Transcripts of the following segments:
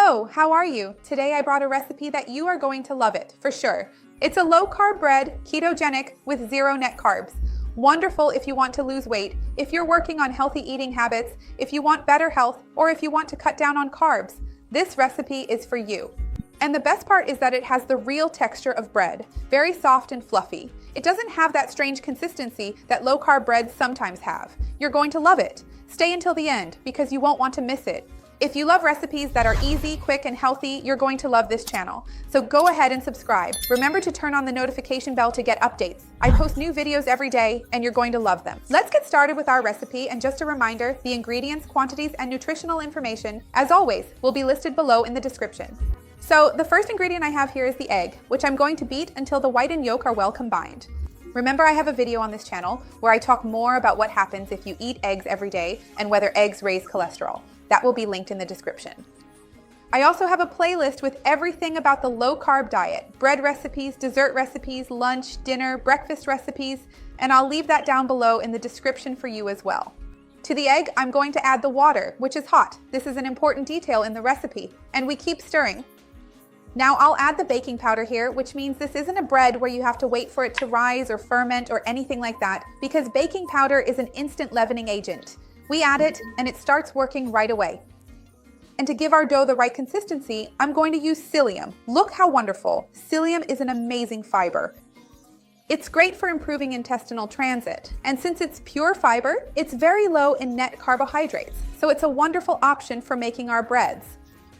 Hello, how are you? Today I brought a recipe that you are going to love it, for sure. It's a low-carb bread, ketogenic, with zero net carbs. Wonderful if you want to lose weight, if you're working on healthy eating habits, if you want better health, or if you want to cut down on carbs. This recipe is for you. And the best part is that it has the real texture of bread, very soft and fluffy. It doesn't have that strange consistency that low-carb breads sometimes have. You're going to love it. Stay until the end because you won't want to miss it. If you love recipes that are easy, quick, and healthy, you're going to love this channel. So go ahead and subscribe. Remember to turn on the notification bell to get updates. I post new videos every day, and you're going to love them. Let's get started with our recipe, and just a reminder, the ingredients, quantities, and nutritional information, as always, will be listed below in the description. So the first ingredient I have here is the egg, which I'm going to beat until the white and yolk are well combined. Remember, I have a video on this channel where I talk more about what happens if you eat eggs every day and whether eggs raise cholesterol. That will be linked in the description. I also have a playlist with everything about the low-carb diet, bread recipes, dessert recipes, lunch, dinner, breakfast recipes, and I'll leave that down below in the description for you as well. To the egg, I'm going to add the water, which is hot. This is an important detail in the recipe, and we keep stirring. Now I'll add the baking powder here, which means this isn't a bread where you have to wait for it to rise or ferment or anything like that, because baking powder is an instant leavening agent. We add it, and it starts working right away. And to give our dough the right consistency, I'm going to use psyllium. Look how wonderful. Psyllium is an amazing fiber. It's great for improving intestinal transit, and since it's pure fiber, it's very low in net carbohydrates, so it's a wonderful option for making our breads.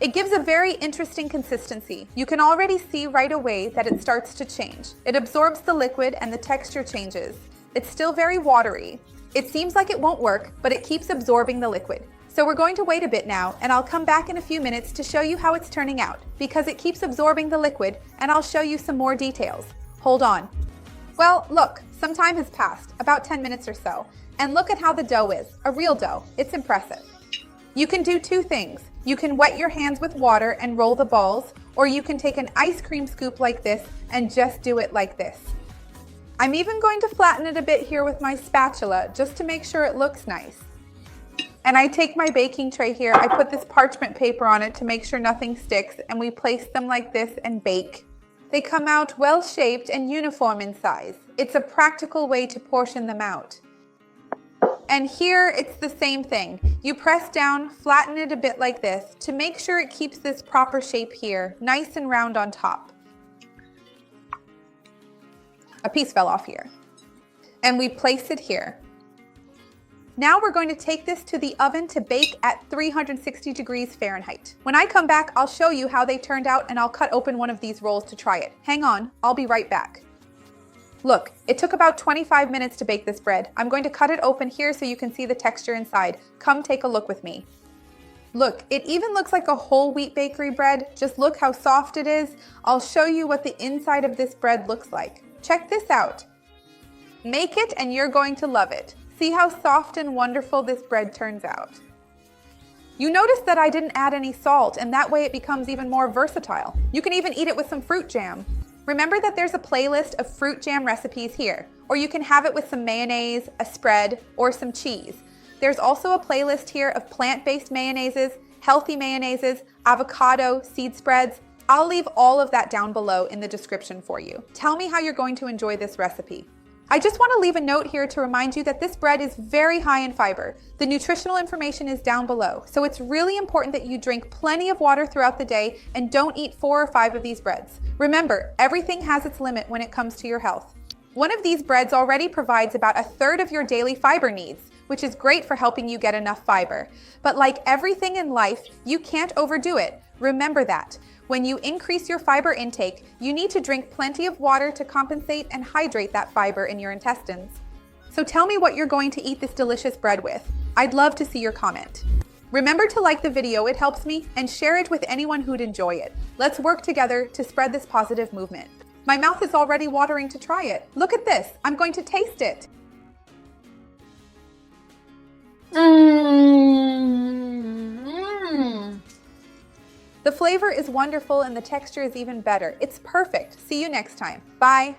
It gives a very interesting consistency. You can already see right away that it starts to change. It absorbs the liquid and the texture changes. It's still very watery. It seems like it won't work, but it keeps absorbing the liquid. So we're going to wait a bit now, and I'll come back in a few minutes to show you how it's turning out, because it keeps absorbing the liquid, and I'll show you some more details. Hold on. Well, look, some time has passed, about 10 minutes or so, and look at how the dough is, a real dough. It's impressive. You can do two things. You can wet your hands with water and roll the balls, or you can take an ice cream scoop like this and just do it like this. I'm even going to flatten it a bit here with my spatula just to make sure it looks nice. And I take my baking tray here, I put this parchment paper on it to make sure nothing sticks, and we place them like this and bake. They come out well shaped and uniform in size. It's a practical way to portion them out. And here it's the same thing. You press down, flatten it a bit like this to make sure it keeps this proper shape here, nice and round on top. A piece fell off here. And we place it here. Now we're going to take this to the oven to bake at 360 degrees Fahrenheit. When I come back, I'll show you how they turned out, and I'll cut open one of these rolls to try it. Hang on, I'll be right back. Look, it took about 25 minutes to bake this bread. I'm going to cut it open here so you can see the texture inside. Come take a look with me. Look, it even looks like a whole wheat bakery bread. Just look how soft it is. I'll show you what the inside of this bread looks like. Check this out. Make it and you're going to love it. See how soft and wonderful this bread turns out. You notice that I didn't add any salt, and that way it becomes even more versatile. You can even eat it with some fruit jam. Remember that there's a playlist of fruit jam recipes here, or you can have it with some mayonnaise, a spread, or some cheese. There's also a playlist here of plant-based mayonnaises, healthy mayonnaises, avocado, seed spreads. I'll leave all of that down below in the description for you. Tell me how you're going to enjoy this recipe. I just want to leave a note here to remind you that this bread is very high in fiber. The nutritional information is down below, so it's really important that you drink plenty of water throughout the day and don't eat 4 or 5 of these breads. Remember, everything has its limit when it comes to your health. One of these breads already provides about 1/3 of your daily fiber needs, which is great for helping you get enough fiber. But like everything in life, you can't overdo it. Remember that. When you increase your fiber intake, you need to drink plenty of water to compensate and hydrate that fiber in your intestines. So tell me what you're going to eat this delicious bread with. I'd love to see your comment. Remember to like the video, it helps me, and share it with anyone who'd enjoy it. Let's work together to spread this positive movement. My mouth is already watering to try it. Look at this, I'm going to taste it. The flavor is wonderful and the texture is even better. It's perfect. See you next time. Bye.